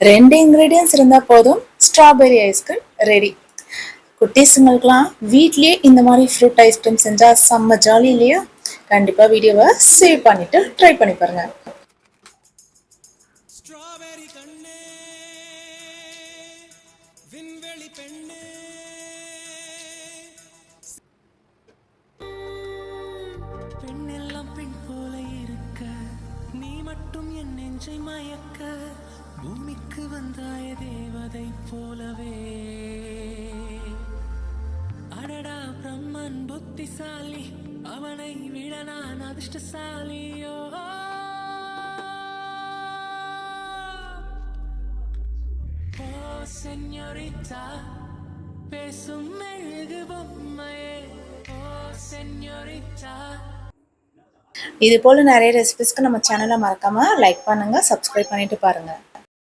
2 ingredients இருந்தால் போதும், strawberry ice cream ready. குட்டீஸுங்களுக்கெல்லாம் வீட்லேயே இந்த மாதிரி ஃப்ரூட் ஐஸ்கிரீம் செஞ்சால் செம்ம ஜாலி இல்லையா? கண்டிப்பாக வீடியோவை சேவ் பண்ணிவிட்டு ட்ரை பண்ணி பாருங்கள். ஸ்ட்ராபெரி கண்ணே, விண்வெளி பெண்ணே, பெண்ணெல்லாம் பெண் போல இருக்க, நீ மட்டும் என் நெஞ்சை மயக்க, பூமிக்கு வந்தாய தேவதை போலவே. அடடா பிரம்மன் புத்திசாலி, அவனை விட நான் அதிர்ஷ்டசாலியோ. ஓ செஞோரிட்டா, பேசும் மெழுகு பொம்மையே. ஓ செஞோரிட்டா. இது போல நிறைய ரெசிபிஸ்க்கு நம்ம சேனலை மறக்காம லைக் பண்ணுங்க, சப்ஸ்கிரைப் பண்ணிட்டு பாருங்க.